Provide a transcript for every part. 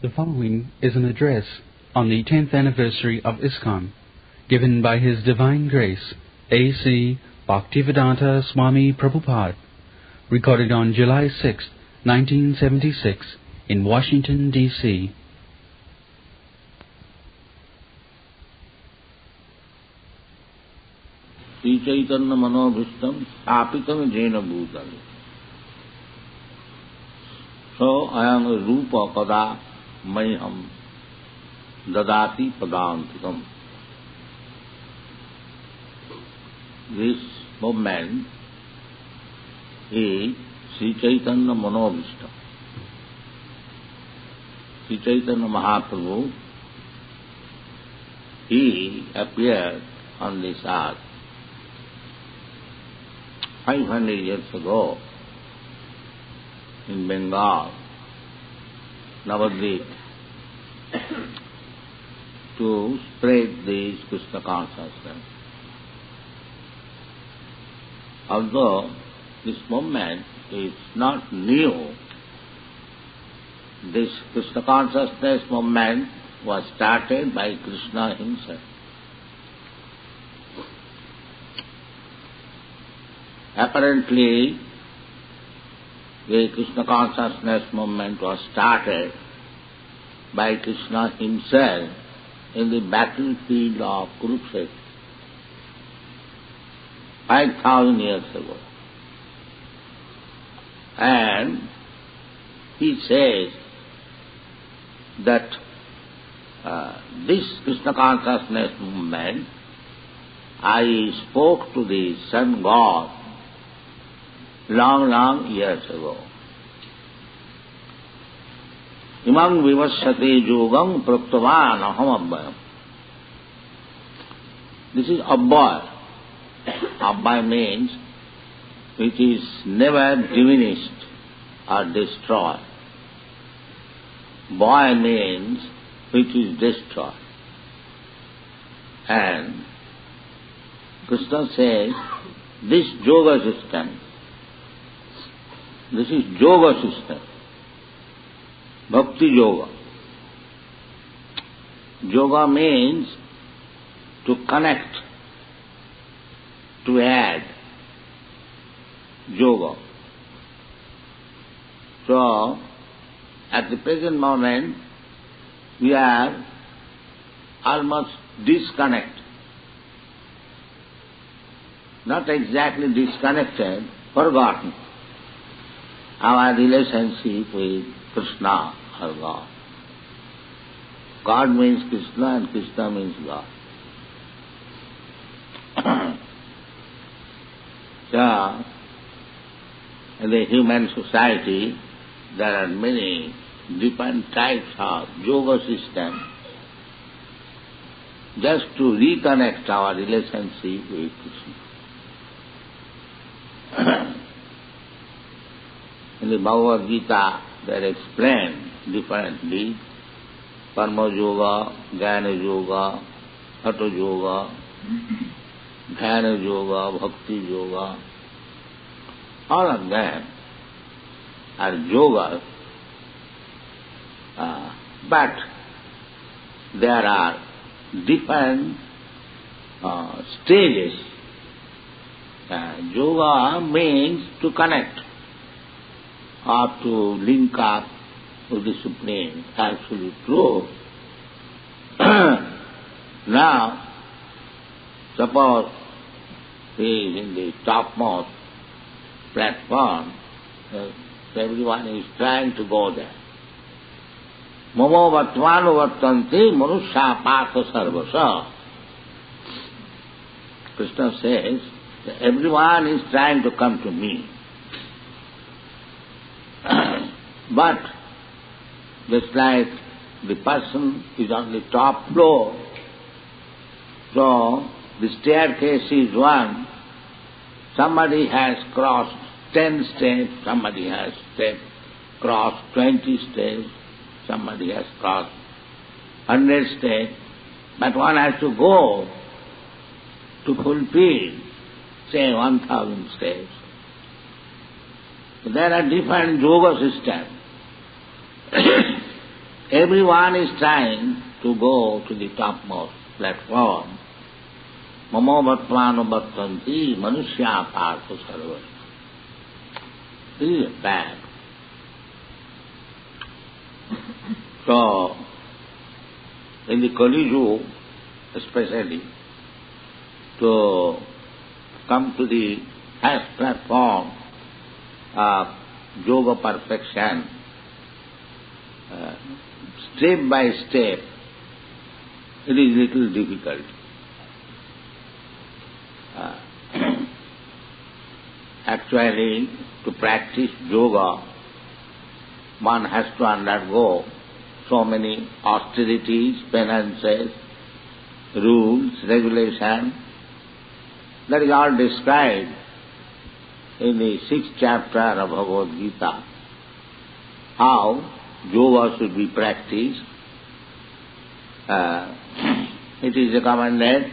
The following is an address on the 10th anniversary of ISKCON, given by His Divine Grace, A.C. Bhaktivedanta Swami Prabhupada, recorded on July 6, 1976, in Washington, D.C. Sri Caitanya Manobhishtam Stapitam Jena Bhutale. So ayam rupa pada mayham dadati padantikam. This movement is Sri Caitanya Manobhishtam. Sri Chaitanya Mahaprabhu, he appeared on this earth 500 years ago in Bengal, Navadvip, to spread this Krishna consciousness. Although this movement is not new, this Krishna consciousness movement was started by Krishna himself. Apparently, the Krishna consciousness movement was started by Krishna himself in the battlefield of Kurukshetra 5,000 years ago. And he says that this Krishna consciousness movement, I spoke to the Sun God long years ago. Imam vivasyate yogam praktavan aham abhayam. This is abhaya. Abhaya means which is never diminished or destroyed. Bhaya means which is destroyed. And Krishna says, this yoga system, this is yoga system, bhakti yoga. Yoga means to connect, to add, yoga. So, at the present moment, we are almost disconnected. Not exactly disconnected, forgotten our relationship with Krishna or God. God means Krishna and Krishna means God. So, in the human society, there are many different types of yoga systems just to reconnect our relationship with Krishna. In the Bhagavad Gita, they are explained differently. Karma yoga, jnana yoga, hatha yoga, dhyana yoga, bhakti yoga. All of them are yogas, but there are different stages. Yoga means to connect or to link up with the Supreme Absolute Truth. Now, suppose he is in the topmost platform, everyone is trying to go there. Mamo vattvanu vattanti manusya partha sarvasa. Krishna says that everyone is trying to come to me. But just like the person is on the top floor, so the staircase is one, somebody has crossed 10 steps, somebody has crossed 20 steps, somebody has crossed 100 steps, but one has to go to fulfill, say, 1,000 steps. So there are different yoga systems. everyone is trying to go to the topmost platform. Mamo bhattvano bhattanti manushya partha sarva. This is a fact. So, in the Kali Yuga, especially, to come to the highest platform of yoga perfection, step by step, it is little difficult. Actually, to practice yoga, one has to undergo so many austerities, penances, rules, regulations. That is all described in the 6th chapter of Bhagavad Gita, how yoga should be practiced. It is recommended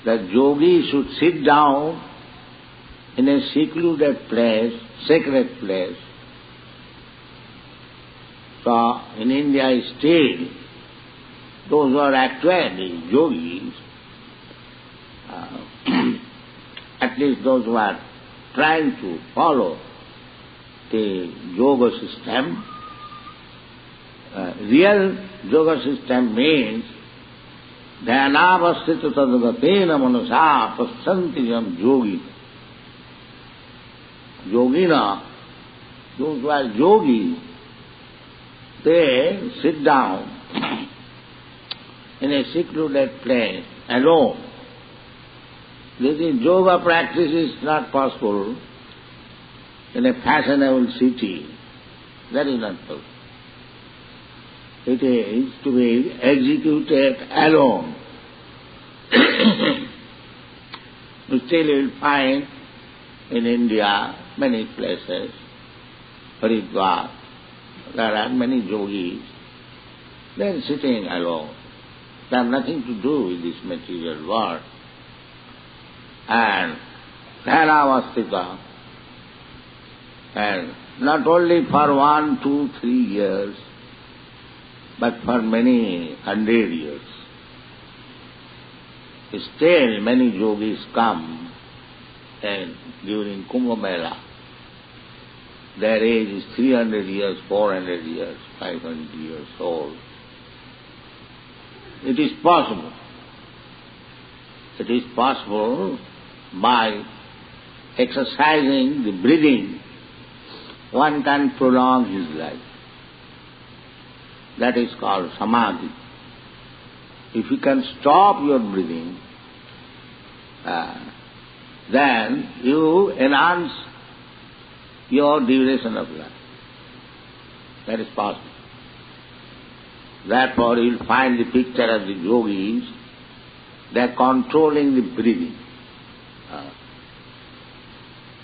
that yogi should sit down in a secluded place, sacred place. So, in India still, those who are actually yogis, at least those who are trying to follow the yoga system, real yoga system means dhyanavasthita tadgatena manasa pasyanti yam yogi. Yogina, those who are yogis, they sit down in a secluded place, alone. This is yoga practice is not possible in a fashionable city. That is not possible. It is to be executed alone. Still you will find in India many places, Haridwar, there are many yogis. They are sitting alone. They have nothing to do with this material world. And Dhyanavasthita, and not only for 1, 2, 3 years, but for many 100 years. Still many yogis come and during Kumbh Mela. Their age is 300 years, 400 years, 500 years old. It is possible. It is possible by exercising the breathing, one can prolong his life. That is called samadhi. If you can stop your breathing, then you enhance your duration of life. That is possible. Therefore, you will find the picture of the yogis, they are controlling the breathing.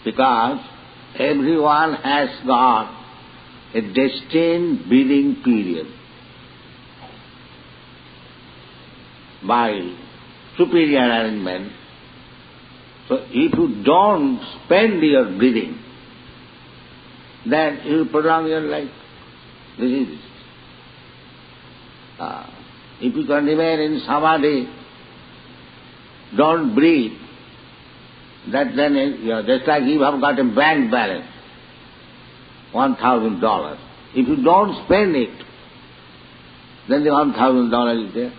Because everyone has got a destined breathing period. By superior arrangement, so if you don't spend your breathing, then you will prolong your life. This is it. If you can remain in samadhi, don't breathe, that then just like you have got a bank balance, $1,000. If you don't spend it, then the $1,000 is there.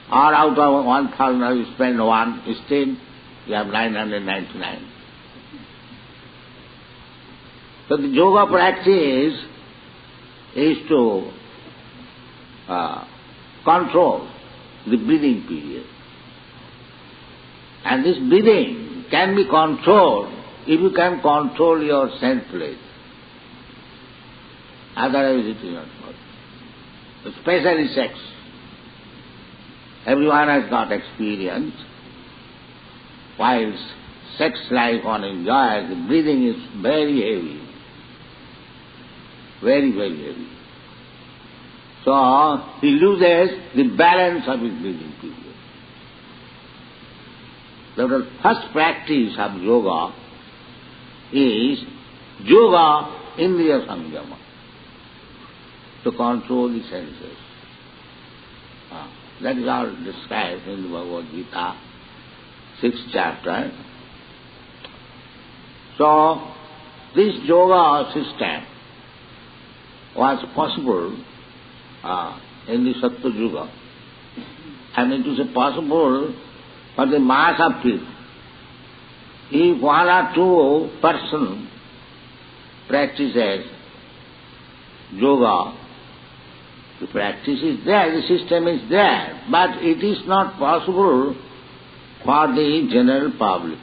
Or out of $1,000 you spend one, still you have 999. So the yoga practice is to control the breathing period. And this breathing can be controlled if you can control your senses. Otherwise it is not possible. Especially sex. Everyone has got experience. While sex life one enjoys, the breathing is very heavy. Very, very heavy. So he loses the balance of his breathing period. The first practice of yoga is yoga indriya samyama. to control the senses. That is all described in the Bhagavad Gita, 6th chapter. So, this yoga system was possible in the Sattva Yuga. And it is possible for the mass of people. If one or two person practices yoga, the practice is there, the system is there, but it is not possible for the general public.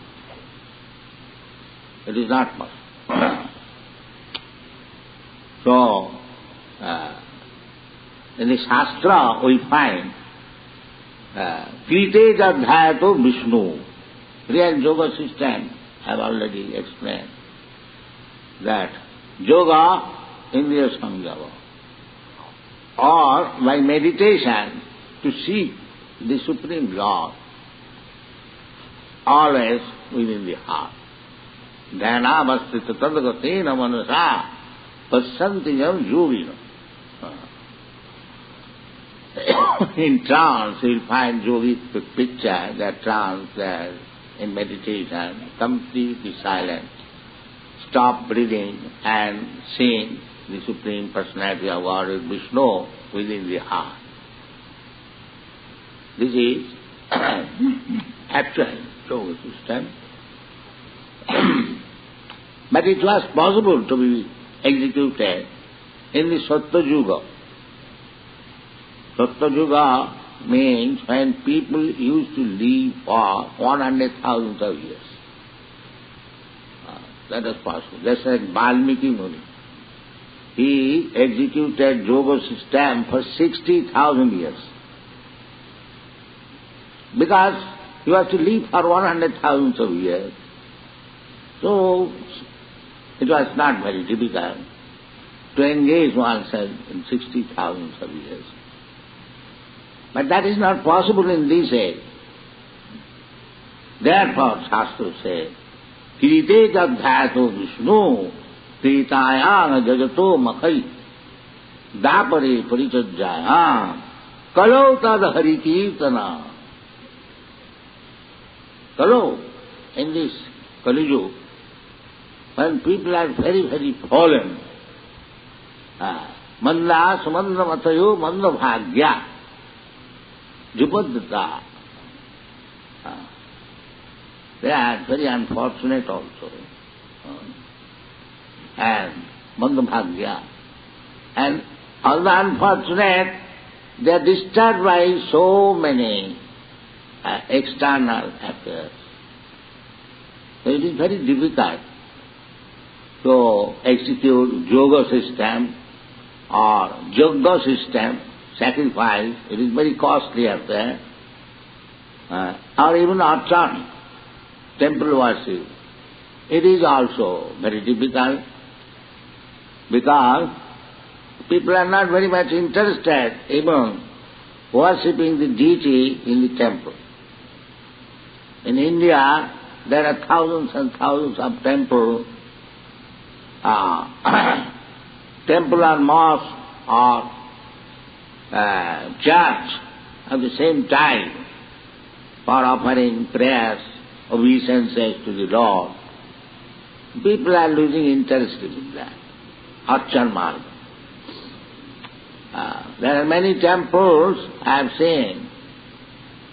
It is not possible. So, in the Shastra we find Krite Jadhayato Vishnu. Real yoga system, I have already explained that yoga, Indriya Samyama, or by meditation to seek the Supreme Lord, always within the heart. Dhyana-vasthita tadagatina manasa pasantiyam yogina. In trance, you will find yogic picture, that trance there in meditation, completely silent. Stop breathing and seeing the Supreme Personality of Godhead Vishnu within the heart. This is actual yoga system. But it was possible to be executed in the Sattva Yuga. Sattva Yuga means when people used to live for 100,000 of years. That is possible. Just like Valmiki Muni. He executed yoga system for 60,000 years. Because you have to live for 100,000 of years. So it was not very difficult to engage oneself in 60,000 of years. But that is not possible in this age. Therefore, Shastra says, Krite Jadhayato Vishnu, Kritayana Jagato Makai, Dapare Parichajjaya, Kalau Tad Hari Kirtana. Kalau, in this Kali Yuga, when people are very, very fallen, Manda Samandra Matayo Manda Bhagya, Jupadata, they are very unfortunate also. And Mandabhagya. And all the unfortunate, they are disturbed by so many external affairs. So it is very difficult to execute yoga system or yoga system, sacrifice. It is very costly affair. Or even archana, temple worship. It is also very difficult because people are not very much interested even worshipping the deity in the temple. In India, there are thousands and thousands of temples, temple or mosque or church at the same time for offering prayers, obeisances to the Lord. People are losing interest in that. Archan Marga. There are many temples I have seen.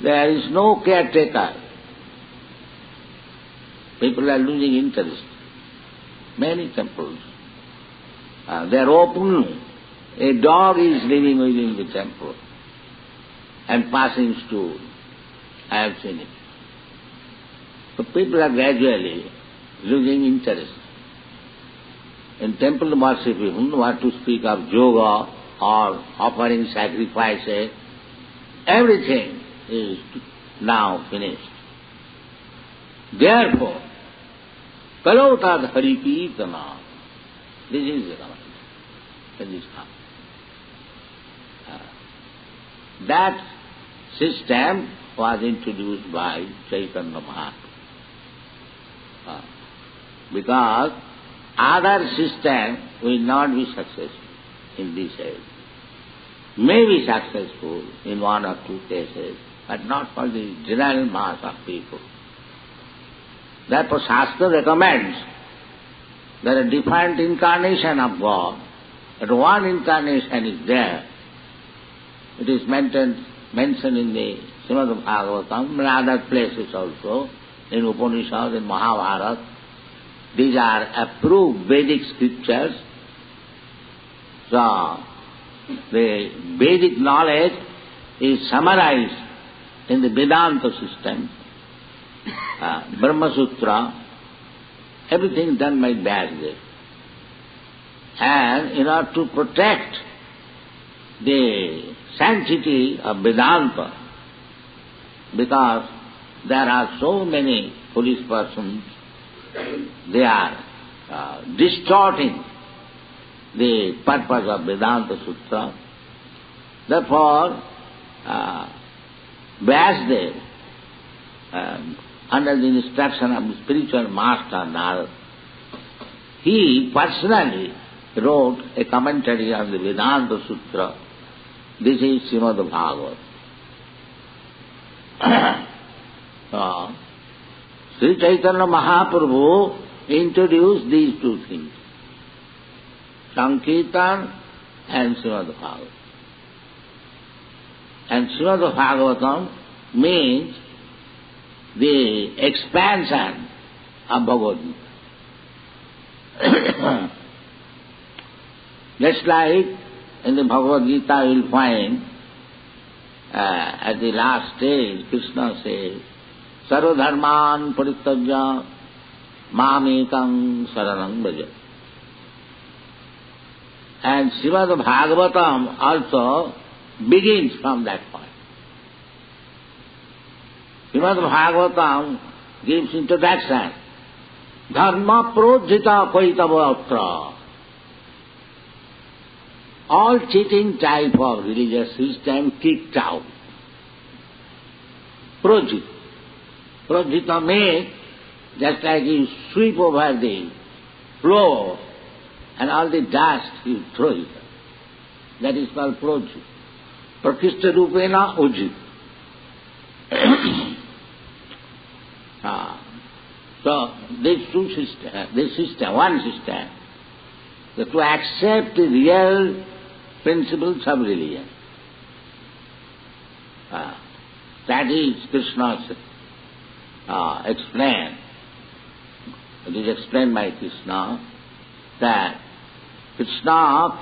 There is no caretaker. People are losing interest. Many temples. They are open. A dog is living within the temple and passing stool. I have seen it. So people are gradually losing interest. In temple worship, even what to speak of yoga or offering sacrifices, everything is now finished. Therefore, Kalotad Hari Kirtana, this is the command in this time. That system was introduced by Caitanya Mahaprabhu. Because other system will not be successful in this age. may be successful in one or two cases, but not for the general mass of people. Therefore Shastra recommends that a different incarnation of God, but one incarnation is there. It is mentioned in the Srimad Bhagavatam and other places also, in Upanishads, in Mahabharata. These are approved Vedic scriptures. So, the Vedic knowledge is summarized in the Vedanta system, Brahma Sutra, everything done by Vyasdev. And in order to protect the sanctity of Vedanta, because there are so many foolish persons, they are distorting the purpose of Vedanta Sutra. Therefore, Vyasdev, under the instruction of the spiritual master Narada, he personally wrote a commentary on the Vedanta Sutra. This is Srimad Bhagavatam. Sri Caitanya Mahaprabhu introduced these two things, Sankirtan and Srimad Bhagavatam. And Srimad Bhagavatam means the expansion of Bhagavad Gita. Just like in the Bhagavad Gita you will find at the last stage Krishna says, Sarva dharman parityajya mamekam saranam bhaja. And Srimad Bhagavatam also begins from that point. Srimad Bhagavatam gives introduction. Dharma prodhita kaitavatra. All cheating type of religious system kicked out. Prodhita. Prodhita means just like you sweep over the floor and all the dust you throw it. That is called prodhita. Prakishta rupena ujit. So this system, one system, to accept the real principles of religion. That is Krishna's explained. It is explained by Krishna that Krishna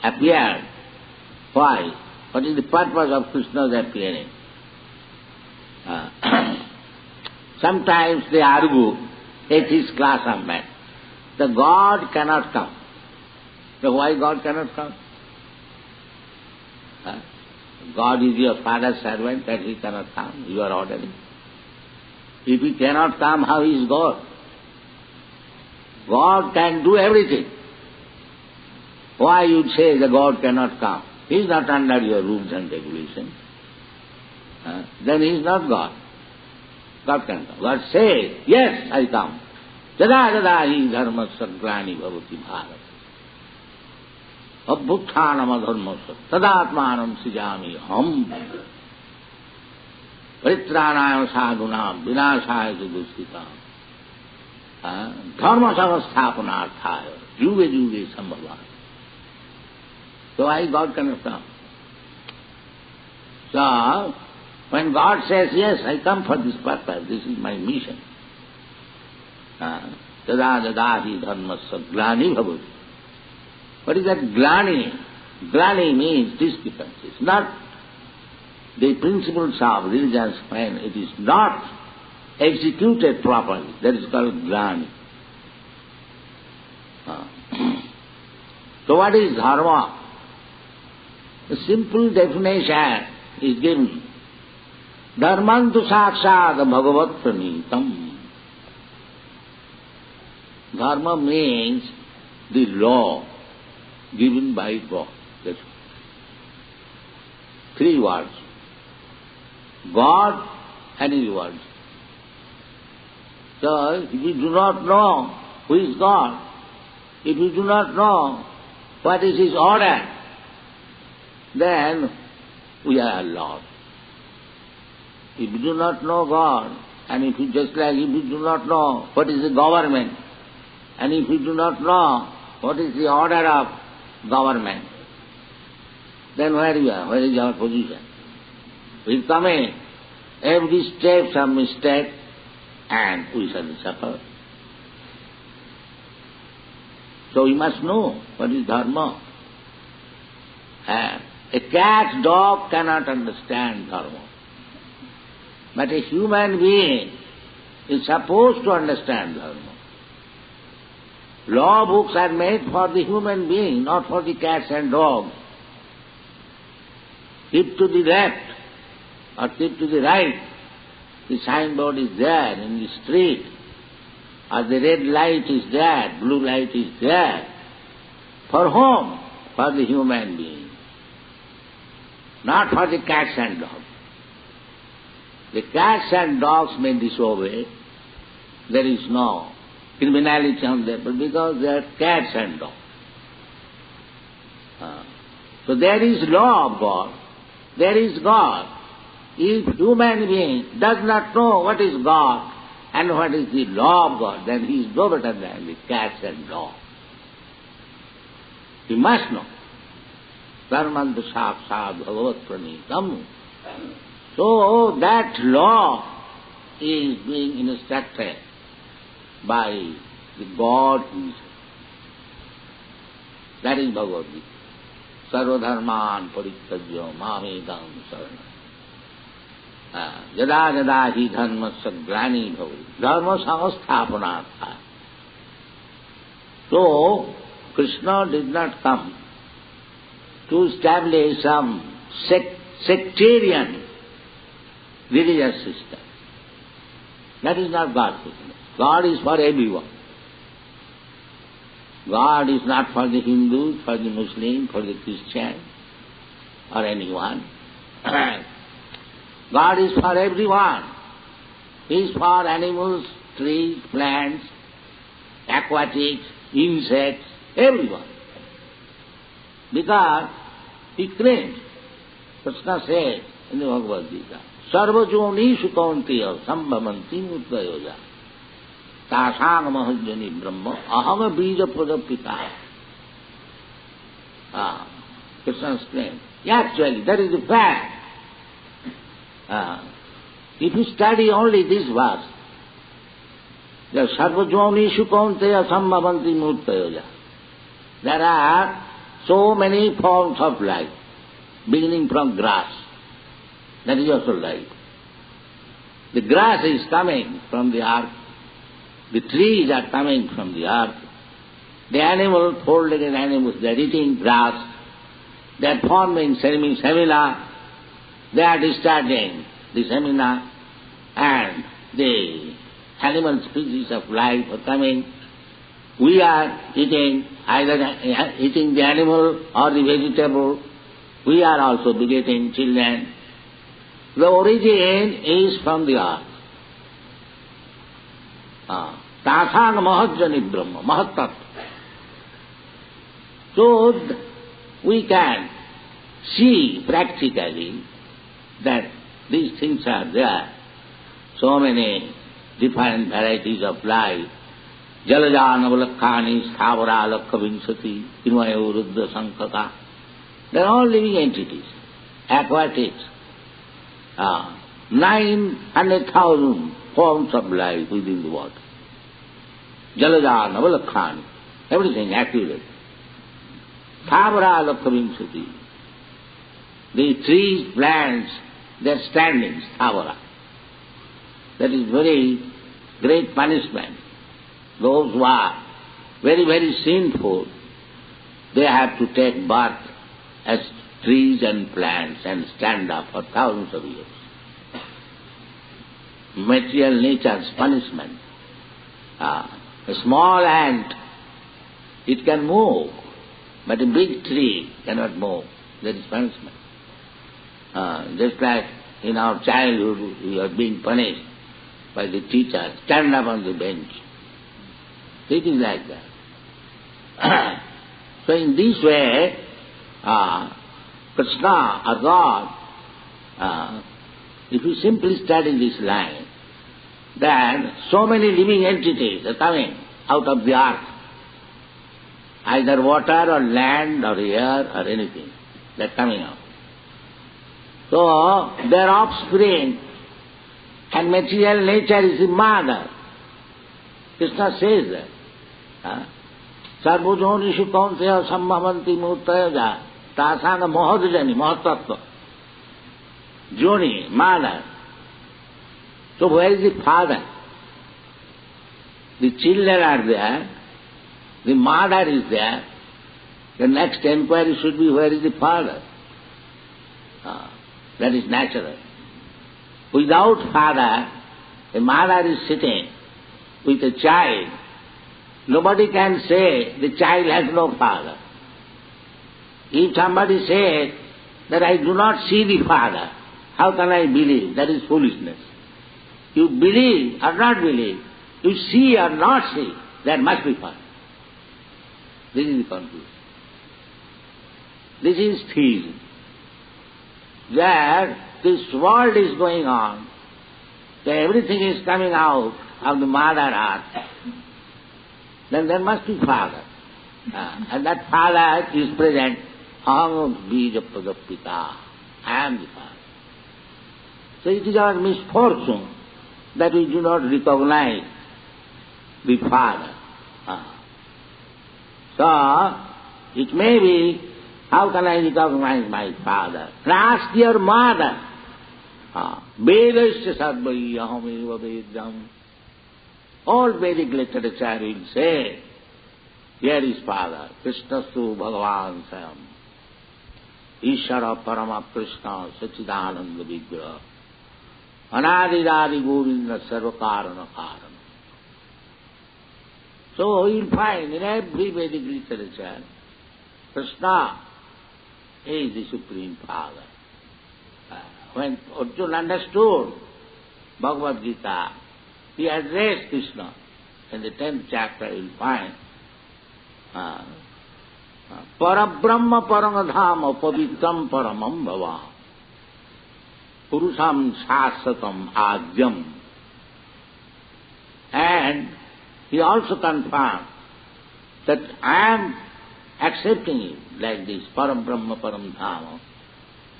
appeared. Why? What is the purpose of Krishna's appearing? Sometimes they argue, atheist class of men, the God cannot come. So why God cannot come? God is your father's servant, that he cannot come. You are ordering. If he cannot come, how is God? God can do everything. Why you say the God cannot come? He is not under your rules and regulations. Then he is not God. God can come. God says, yes, I come. Jada jada hi dharma sagrani bhavati bharat. Abhuttanam adharmasya tadatmanam sijami ham. Paritranayam sadhunam vinashaya duskitam. Dharma samasthapanarthaya yuge yuge sambhavat. So why God cannot come? So, when God says, yes, I come for this purpose, this is my mission. Tada dadahi dharmasya glani bhavati. What is that glani? Glani means discrepancies, not the principles of religion when it is not executed properly. That is called glani. So what is dharma? The simple definition is given. Dharmantu sakshat bhagavat pranitam. Dharma means the law given by God. That's three words. God and His words. So, if you do not know who is God, if you do not know what is His order, then we are lost. If you do not know God, and if you do not know what is the government, and if you do not know what is the order of government, then where you are? Where is our position? We come in, every step some mistake, and we shall suffer. So we must know what is Dharma. A cat, dog cannot understand Dharma. But a human being is supposed to understand Dharma. Law books are made for the human being, not for the cats and dogs. Keep to the left or keep to the right. The signboard is there in the street, or the red light is there, blue light is there. For whom? For the human being, not for the cats and dogs. The cats and dogs may disobey. There is no criminality on them, but because they are cats and dogs. So there is law of God. There is God. If human being does not know what is God and what is the law of God, then he is no better than the cats and dogs. He must know. Dharmanta sakshat bhagavat pranitam. So that law is being instructed by the God himself. That is Bhagavad Gita. Sarva dharman parityajya mamedam saranam. Yada yada hi dharmasya glani bhavati. Dharma samasthapanartha. So Krishna did not come to establish some sectarian religious system. That is not God's business. God is for everyone. God is not for the Hindus, for the Muslims, for the Christian, or anyone. God is for everyone. He is for animals, trees, plants, aquatics, insects, everyone. Because He claims, Krishna says in the Bhagavad Gita, Sarva jonishu kaunteya sambhavanti muddayoja tasang mahajjani brahma aham bija pradapita. Krishna explains. Actually, that is the fact. If you study only this verse, the Sarva jonishu kaunteya sambhavanti muddayoja, there are so many forms of life, beginning from grass. That is also life. The grass is coming from the earth. The trees are coming from the earth. The animals, four-legged animals, they are eating grass. They are forming semina. They are discharging the semina. And the animal species of life are coming. We are eating, either eating the animal or the vegetable. We are also begetting children. The origin is from the earth. Tasang mahajjani brahma, mahattat. So we can see practically that these things are there. So many different varieties of life. Jalajanavalakkhani sthavara lakha vinsati kinvayo ruddha sankata. They are all living entities, aquatics. 900,000 forms of life within the water. Jalaja, Navalakkhani, everything activated. Thavara Lakhavinsati. The trees, plants, they are standing, Thavara. That is very great punishment. Those who are very, very sinful, they have to take birth as trees and plants and stand up for thousands of years. Material nature's punishment. A small ant, it can move, but a big tree cannot move. That is punishment. Just like in our childhood, we are being punished by the teacher, stand up on the bench. It is like that. So in this way, Krishna or God, if you simply study this line, then so many living entities are coming out of the earth, either water or land or air or anything, they're coming out. So, their offspring and material nature is the mother. Krishna says that. Sarvujyonishu kaunteya sambhavanti murtayaja tasana mohadjani mahatattva. Joni, mother. So where is the father? The children are there, the mother is there. The next enquiry should be, where is the father? That is natural. Without father, a mother is sitting with a child. Nobody can say the child has no father. If somebody says that I do not see the father, how can I believe? That is foolishness. You believe or not believe, you see or not see, there must be father. This is the conclusion. This is theism. Where this world is going on, where everything is coming out of the mother earth, then there must be father. And that father is present. Aham bija pradapita. I am the father. So it is our misfortune that we do not recognize the father. So, it may be, how can I recognize my father? Ask your mother. Vedasya sarvai ahameva vedam. All Vedic literature will say, here is father, Krishnastu Bhagavan Swam, Ishara Parama Krishna Sachidananda Vigraha, Anadiradi Govinda Sarvakarana Karana. So you will find in every Vedic literature, Krishna is the Supreme Father. When Arjuna understood Bhagavad Gita, he addressed Krishna. In the 10th chapter you will find Parabrahma Paramadhama Pavitram Paramam Bhava Purusham Shasatam Adyam. And he also confirmed that I am accepting it like this, Parabrahma Paramdhama.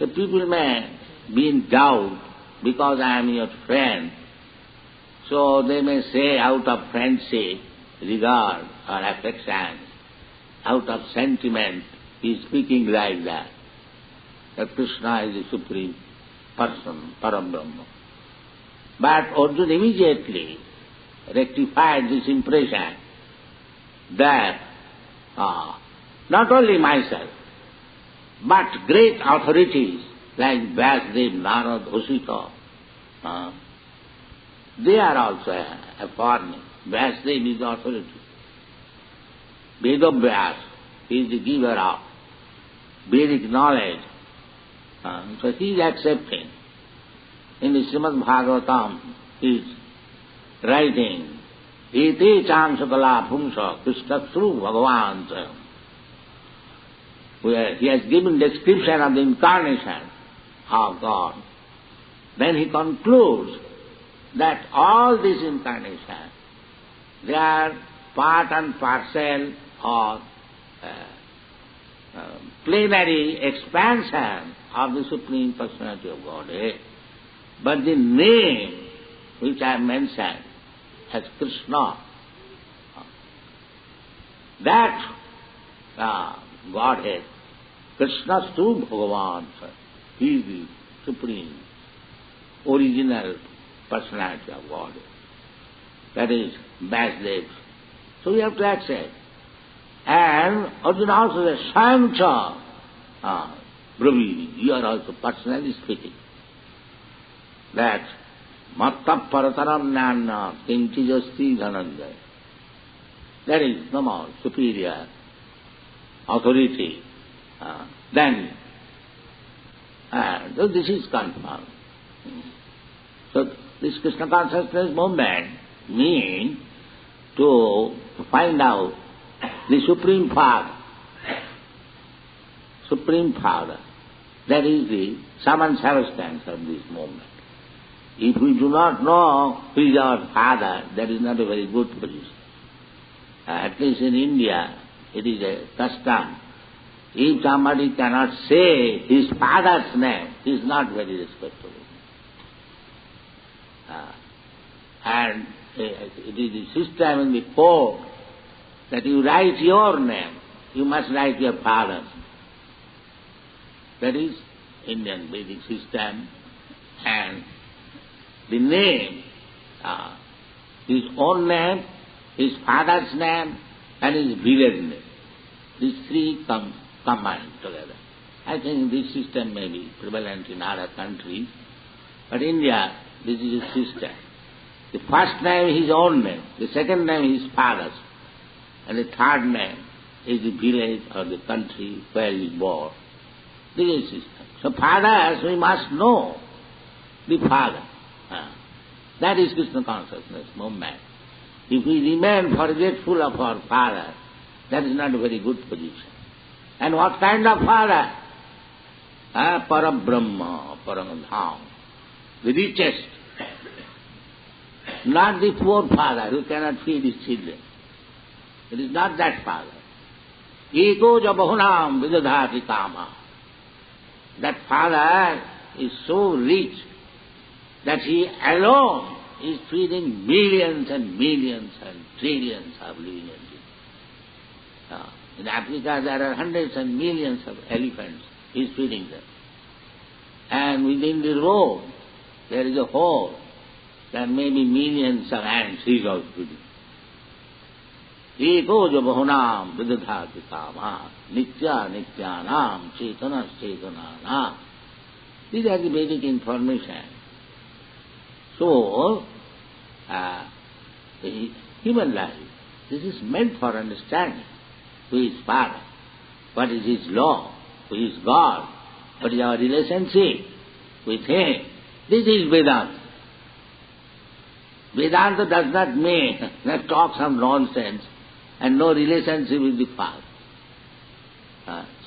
The people may be in doubt because I am your friend, so they may say out of friendship, regard or affection, out of sentiment, he is speaking like that Krishna is the Supreme Person, Parabrahma. But Arjuna immediately rectified this impression that not only myself, but great authorities like Vyasdev, Narad, Husita, they are also affirming. Vyasdev is the authority. Vedavyas is the giver of Vedic knowledge. So he is accepting. In the Srimad Bhagavatam, he is writing, Iti chansakala pumsa Krishna through Bhagavan, where he has given description of the incarnation of God. Then he concludes that all these incarnations, they are part and parcel of plenary expansion of the Supreme Personality of Godhead. But the name which I mentioned as Krishna, that Godhead, Krishna Stu Bhagavan, he is the Supreme, original Personality of Godhead. That is Vyasdev. So we have to accept. And Arjuna also says, Sancha Brahmi, you are also personally speaking. That Matta Parataram Nana Kinchijasti Dhananjaya. That is no more superior authority. Then, so this is confirmed. So this Krishna consciousness movement means to find out the Supreme Father. Supreme Father. That is the summon substance of this movement. If we do not know who is our father, that is not a very good position. At least in India, it is a custom. If somebody cannot say his father's name, he is not very respectable. And it is the system in the court that you write your name, you must write your father's. That is Indian Vedic system. And the name, his own name, his father's name, and his village name. These three combined together. I think this system may be prevalent in other countries, but India, this is a system. The first name is his own name, the second name is his father's, and the third name is the village or the country where he is born. This is the system. So fathers, we must know the father. That is Krishna consciousness movement. If we remain forgetful of our father, that is not a very good position. And what kind of father? Parabrahma, Paramadham, the richest. Not the poor father who cannot feed his children. It is not that father. Eko ja bahunam vidadhati kama. That father is so rich that he alone is feeding millions and millions and trillions of living entities. In Africa there are hundreds and millions of elephants. He is feeding them. And within the road there is a hole. There may be millions of ants he is also feeding. Eko ja bahunam vidadhati kama nitya nityanam chetanas chetananam. These are the Vedic information. So, the human life, this is meant for understanding who is Father, what is His law, who is God, what is our relationship with Him. This is Vedanta. Vedanta does not mean that talk some nonsense and no relationship with the Father.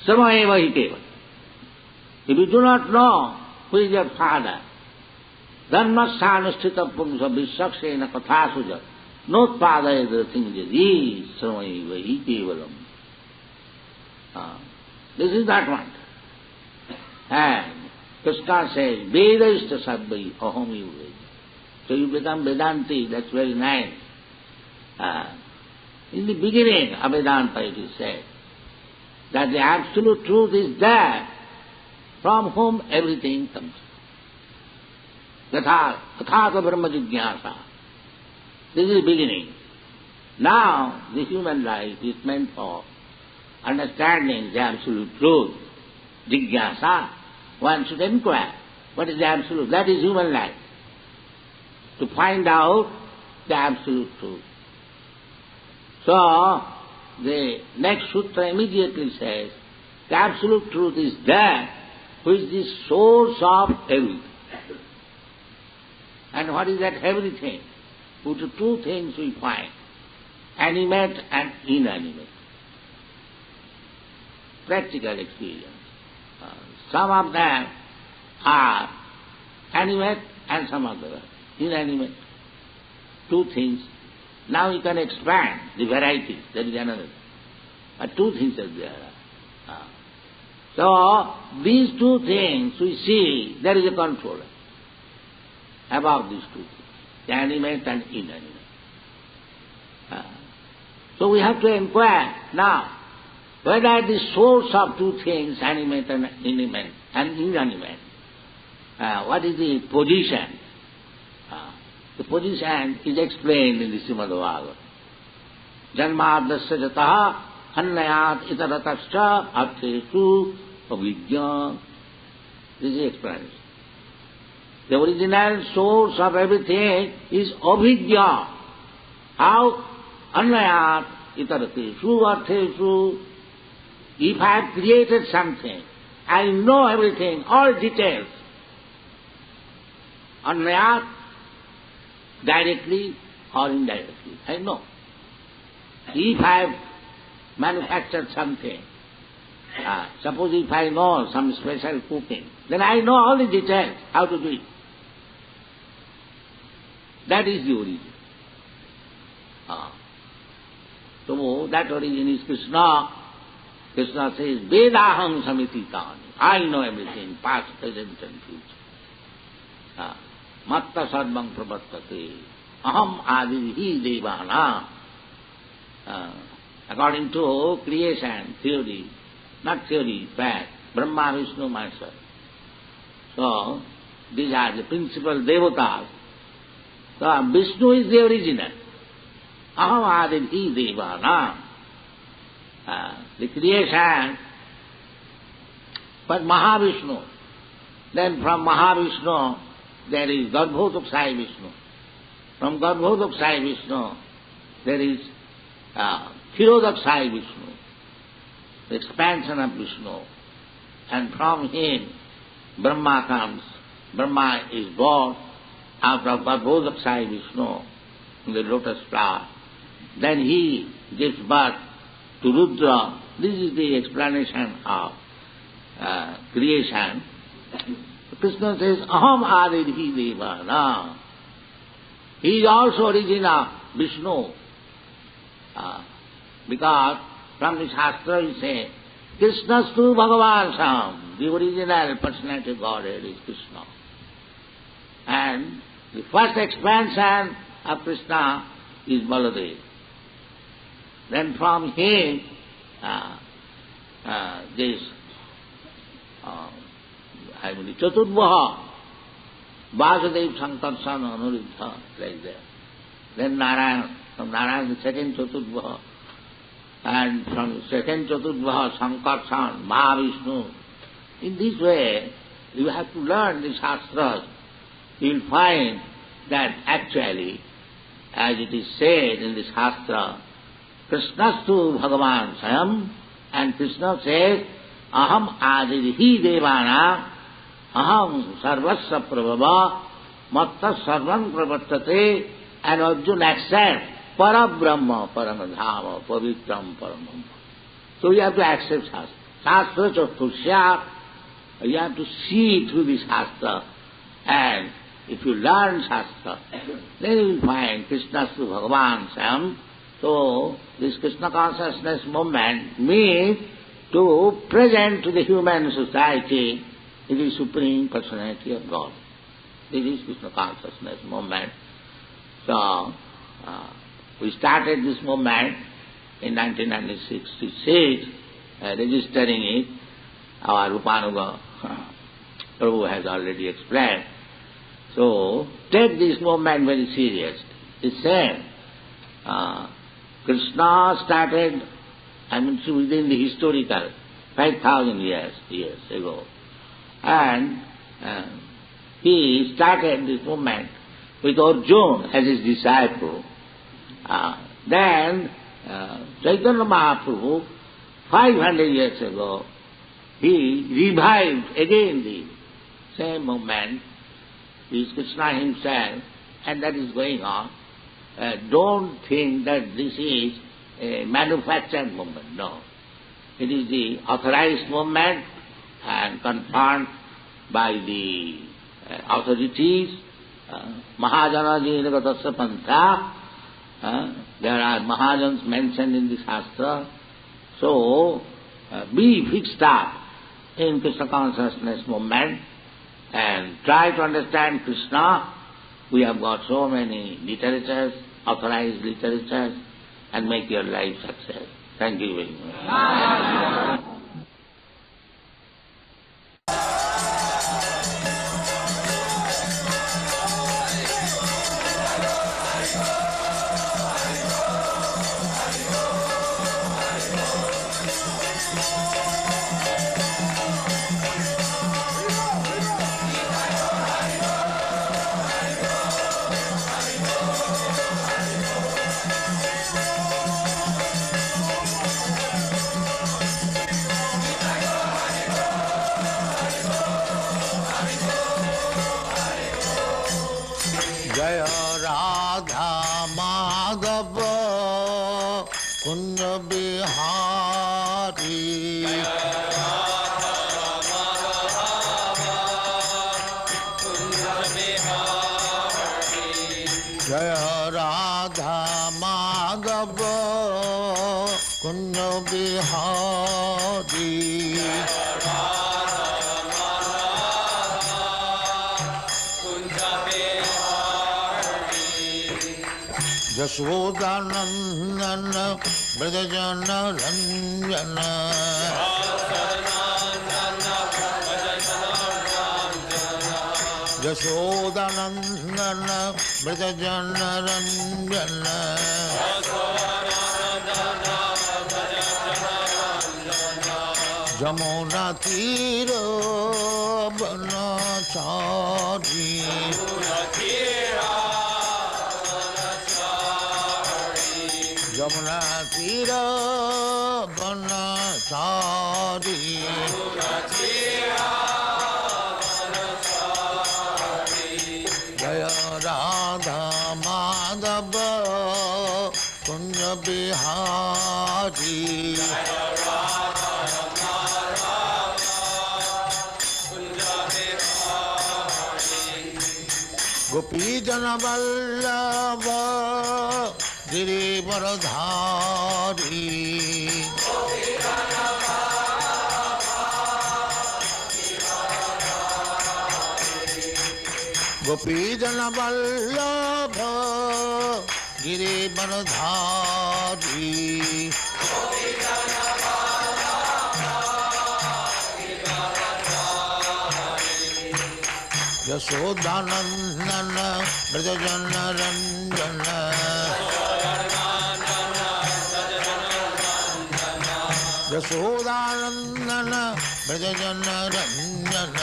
Sama eva hi keval. If you do not know who is your Father, Dharma sanusthita pumsa vishakshena kathasuja notpadayadra thingajadi samaiva hi kevalam. This is that one. And Krishna says, Vedashta sabbhai aham yuved. So you become Vedanti, that's very nice. In the beginning of Vedanta it is said that the absolute truth is that from whom everything comes. Tathata brahma jigyasa. This is the beginning. Now the human life is meant for understanding the absolute truth. Jigyasa. One should inquire, what is the absolute? That is human life. To find out the absolute truth. So, the next sutra immediately says, the absolute truth is that who is the source of everything. And what is that everything? Put two things we find, animate and inanimate. Practical experience. Some of them are animate and some of them are inanimate. Two things. Now you can expand the varieties, that is another thing. But two things are there. So, these two things we see, there is a controller above these two things, the animate and inanimate. So we have to inquire now, whether the source of two things, animate and inanimate, what is the position? The position is explained in the Srimad Bhagavatam. Janmadasya jataha annayat itaratascha artheshu avidya. This is the explanation. The original source of everything is avidya. How? Annayat itarateshu artheshu. If I have created something, I know everything, all details. Annayat, directly or indirectly, I know. If I have manufactured something, Suppose if I know some special cooking, then I know all the details, how to do it. That is the origin. So that origin is Krishna. Krishna says, Vedaham samititani. I know everything, past, present and future. Matta sarvam pravattate. Aham adihi devana. According to creation theory, not theory, fact, Brahma, Vishnu, myself. So, these are the principal devatas. So, Vishnu is the original. Aham adihi devana. The creation, but Mahavishnu. Then from Mahavishnu, there is Garbhodaksaya Vishnu. From Garbhodaksaya Vishnu, there is Kshirodaksaya Vishnu, the expansion of Vishnu. And from him, Brahma comes. Brahma is born out of Garbhodaksaya Vishnu, in the lotus flower. Then he gives birth to Rudra. This is the explanation of creation. Krishna says, Aham adihi devana. He is also origin of Vishnu. Because from the Shastra we say, Krishnastu Bhagavansam. The original personality of Godhead is Krishna. And the first expansion of Krishna is Baladev. Then from him, this Chaturdvaha, Vasudev Sankarsan Anuruddha, like that. Then Narayana, from Narayana the second Chaturdvaha, and from the second Chaturdvaha, Sankarsan, Mahavishnu. In this way, you have to learn the Shastras. You will find that actually, as it is said in the Shastra, Krishnastu Bhagavan Sayam, and Krishna says, Aham adihi devana, Aham sarvasya prabhava, matta sarvam pravattate, and Arjuna accepts Parabrahma, Paramadhama, Pavitram, Paramam. So you have to accept Shastra. Shastra Chaturshya, you have to see through the Shastra, and if you learn Shastra, then you will find Krishnastu Bhagavan Sayam. So, this Krishna consciousness movement means to present to the human society the Supreme Personality of God. This is Krishna consciousness movement. So, we started this movement in 1966, registering it. Our Rupanuga Prabhu has already explained. So, take this movement very seriously. It's said, Krishna started, within the historical 5,000 years ago. And he started this movement with Arjuna as his disciple. Then Chaitanya Mahaprabhu, 500 years ago, he revived again the same movement. He is Krishna himself, and that is going on. Don't think that this is a manufactured movement. No. It is the authorized movement and confirmed by the authorities. Mahajana Jinagatasa Pantha. There are Mahajans mentioned in the Shastra. So, be fixed up in Krishna consciousness movement and try to understand Krishna. We have got so many literatures, authorized literatures, and make your life success. Thank you very much. Kunj Bihari जय राधा माधव कुंज बिहारी यशोदानंदन ब्रजजन रंजन यशोदानंदन ब्रजजन रंजन जमुना तीर बनचारी जमुना तीर बनचारी जय राधा माधव कुंज बिहारी गोपी जन वल्लभ गिरिवरधारी गोपी जन वल्लभ गिरिवरधारी यशोदानंदन ब्रजजन रंजन यशोदानंदन ब्रजजन रंजन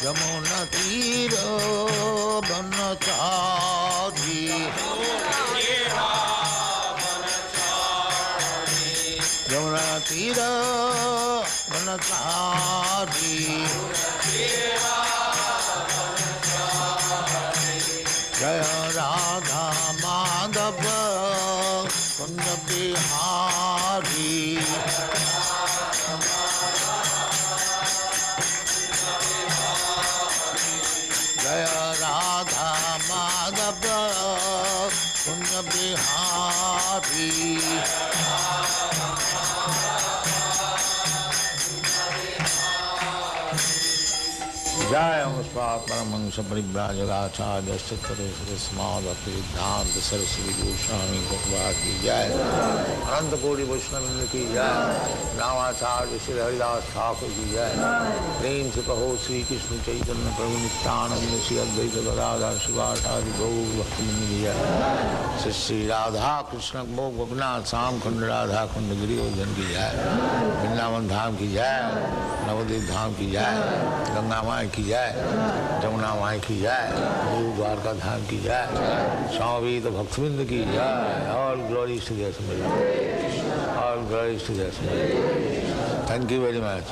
यमुना तीर बनचारी यमुना तीर बनचारी जय राधा माधव कुंज बिहारी जय राधा माधव कुंज बिहारी जय परमहंस परिव्राजकाचार्य सिद्धांत सरस्वती गोस्वामी भगवान की जय। अनंत कोटि वैष्णव की जय। नामाचार्य श्री हरिदास ठाकुर की जय। प्रेम से कहो श्री कृष्ण चैतन्य प्रभु नित्यानंद श्री अद्वैत गदाधर शिवाचार्य गौर भक्तवृंद की जय। श्री श्री राधा कृष्ण मोह गोपनाथ श्याम कुंड राधा कुंड गिरिवर्धन की जय। वृंदावन धाम की जय। नवद्वीप धाम की जय। गंगा माई की जय। जमुना माई की जय। गुरु द्वारका धाम की जय। स्वामी तो भक्तविंद की जय। All glory to their all glory to their. Thank you very much.